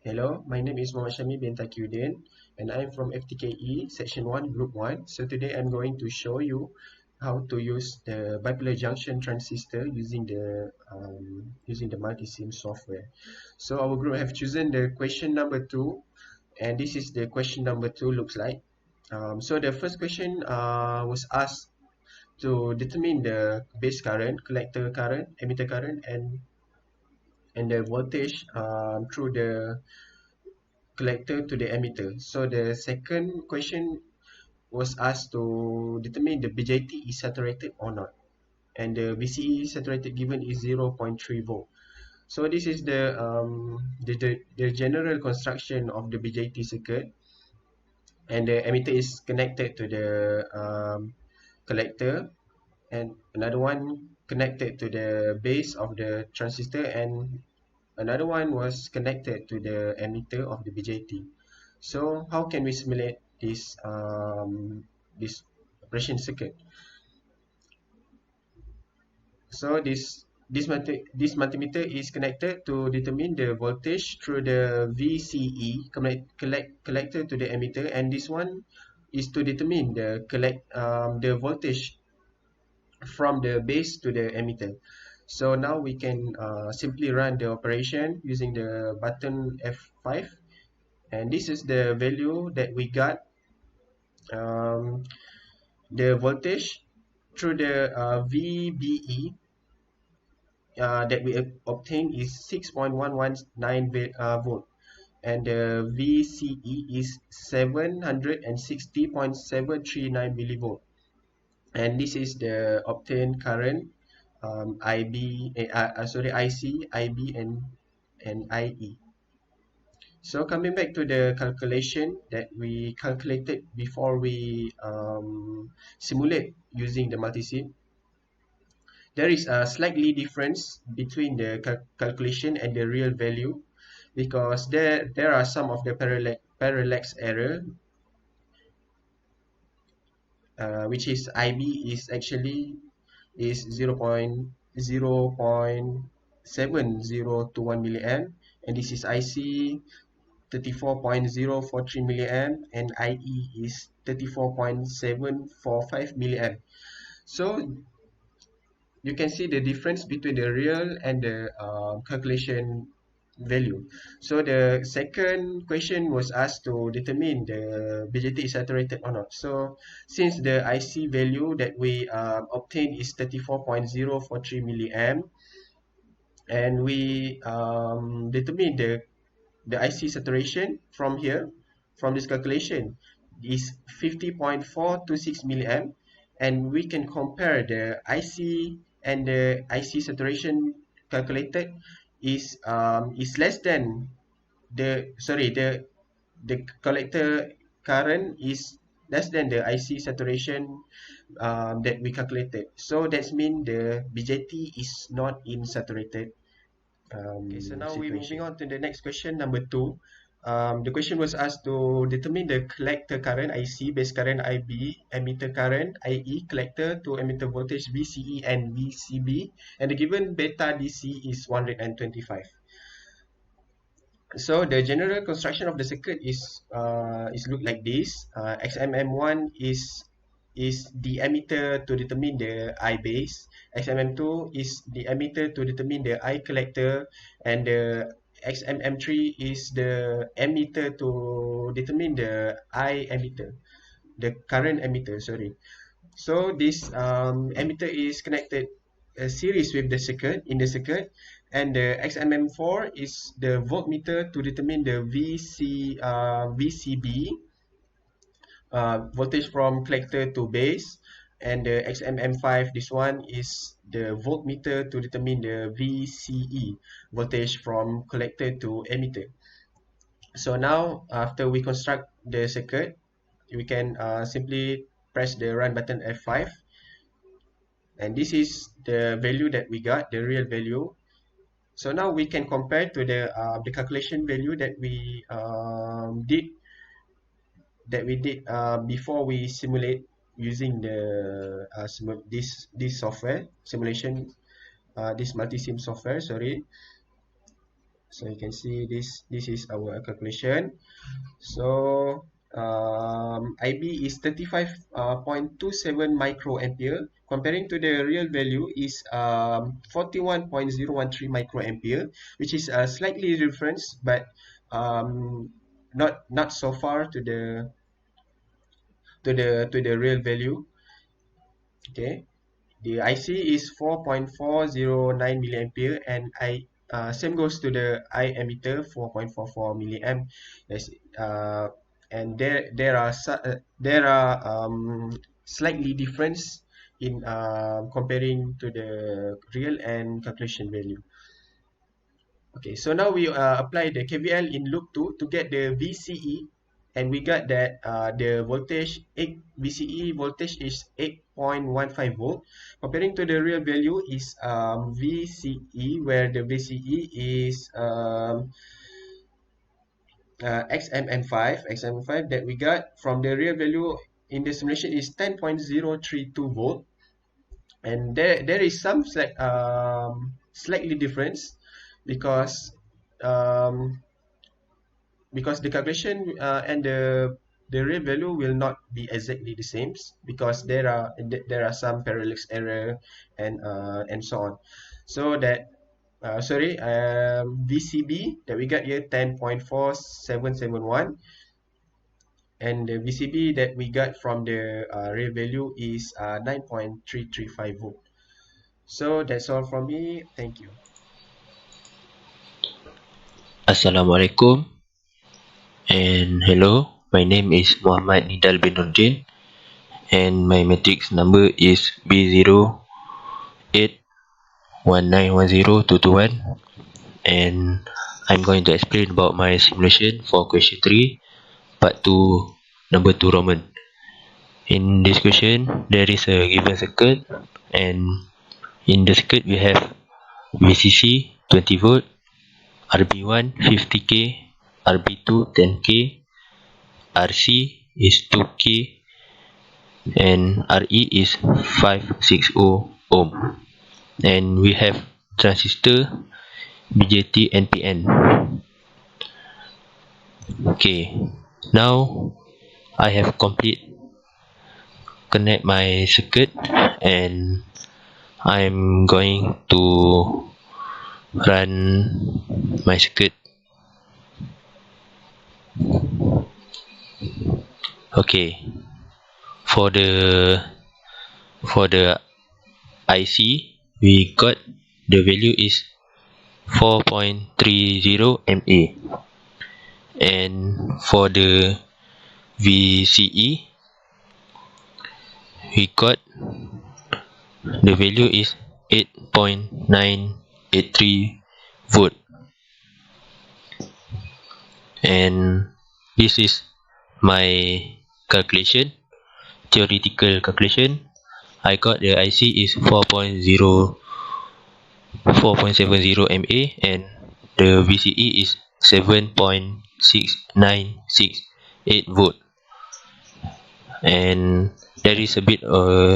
Hello, my name is Syahmi bin Taqiyuddin and I'm from FTKE Section 1 Group 1. So today I'm going to show you how to use the Bipolar Junction Transistor using the Multisim software. So our group have chosen the question number 2, and this is the question number 2 looks like. So the first question was asked to determine the base current, collector current, emitter current, and the voltage through the collector to the emitter. So the second question was asked to determine the BJT is saturated or not, and the VCE saturated given is 0.3 volt. So this is the general construction of the BJT circuit, and the emitter is connected to the collector, and another one connected to the base of the transistor, and another one was connected to the emitter of the BJT. So how can we simulate this operation circuit? So this multimeter is connected to determine the voltage through the VCE collector to the emitter, and this one is to determine the voltage from the base to the emitter. So now we can simply run the operation using the button F5, and this is the value that we got. The voltage through the VBE that we obtain is 6.119 volt, and the VCE is 760.739 millivolt, and this is the obtained current, IC, IB, and IE. So coming back to the calculation that we calculated before we simulate using the multisim, there is a slightly difference between the calculation and the real value, because there are some of the parallax error, which is IB is actually is 0.7021 milliamp, and this is IC 34.043 milliamp, and IE is 34.745 milliamp. So you can see the difference between the real and the calculation value. So the second question was asked to determine the BJT is saturated or not. So since the IC value that we obtained is 34.043 milliamp, and we determine the IC saturation from here, from this calculation, is 50.426 milliamp, and we can compare the IC and the IC saturation calculated is less than the collector current is less than the IC saturation that we calculated. So that's mean the BJT is not in saturated. Okay, so now we're moving on to the next question, number 2. The question was asked to determine the collector current IC, base current IB, emitter current IE, collector to emitter voltage VCE and VCB, and the given beta DC is 125. So the general construction of the circuit is look like this. XMM1 is the emitter to determine the I base. XMM2 is the emitter to determine the I collector, and the XMM3 is the emitter to determine the I emitter, the current emitter, sorry. So this emitter is connected a series with the circuit in the circuit, and the XMM4 is the voltmeter to determine the VCB, voltage from collector to base, and the XMM5, this one is the voltmeter to determine the VCE, voltage from collector to emitter. So now after we construct the circuit, we can simply press the run button F5, and this is the value that we got, the real value. So now we can compare to the calculation value that we did before we simulate using the this software simulation, this Multisim software, sorry. So you can see this is our calculation. So IB is 35.27 microampere. Comparing to the real value is 41.013 microampere, which is a slightly difference, but not so far to the real value. Okay. The IC is 4.409 milliampere, and same goes to the I emitter 4.44 milliamp. Yes, and there are slightly difference in comparing to the real and calculation value. Okay, so now we apply the KVL in loop 2 to get the VCE, and we got that the voltage 8 VCE voltage is 8.15 volt. Comparing to the real value is VCE, where the VCE is XMN5 that we got from the real value in the simulation is 10.032 volt, and there is some slightly difference because um, the calculation and the real value will not be exactly the same, because there are some parallax error and so on. So that VCB that we got here 10.4771, and the VCB that we got from the real value is 9.335 volt. So that's all from me. Thank you. Assalamualaikum and hello. My name is Muhammad Nidal bin Nordin, and my matrix number is B0819102221, and I'm going to explain about my simulation for question 3, part 2, number 2 Roman. In this question, there is a given circuit, and in the circuit we have VCC 20 volt, RB1 50k, RB2 10k, RC is 2k, and RE is 560 ohm, and we have transistor BJT and PN. Okay, now I have connect my circuit, and I'm going to run my circuit. Okay, for the IC, we got the value is 4.30 mA, and for the VCE, we got the value is 8.983 volt, and this is my calculation, theoretical calculation. I got the IC is 4.70 mA, and the VCE is 7.6968 volt, and there is a bit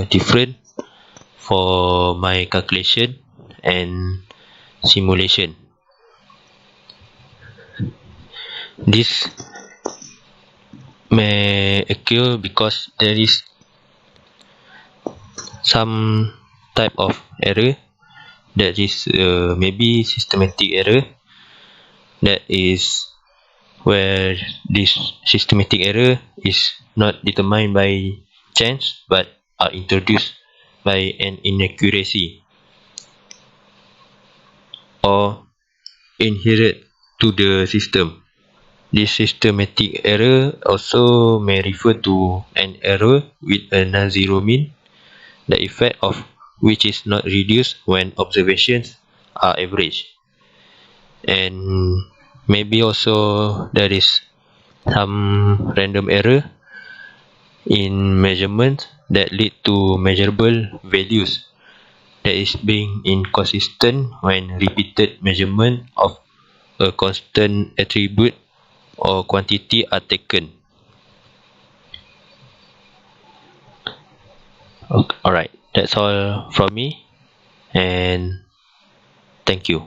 different for my calculation and simulation. This may occur because there is some type of error, that is maybe systematic error, that is where this systematic error is not determined by chance but are introduced by an inaccuracy or inherent to the system. This systematic error also may refer to an error with a non-zero mean, the effect of which is not reduced when observations are averaged. And maybe also there is some random error in measurement that lead to measurable values that is being inconsistent when repeated measurement of a constant attribute or quantity are taken. Okay, alright, that's all from me, and thank you.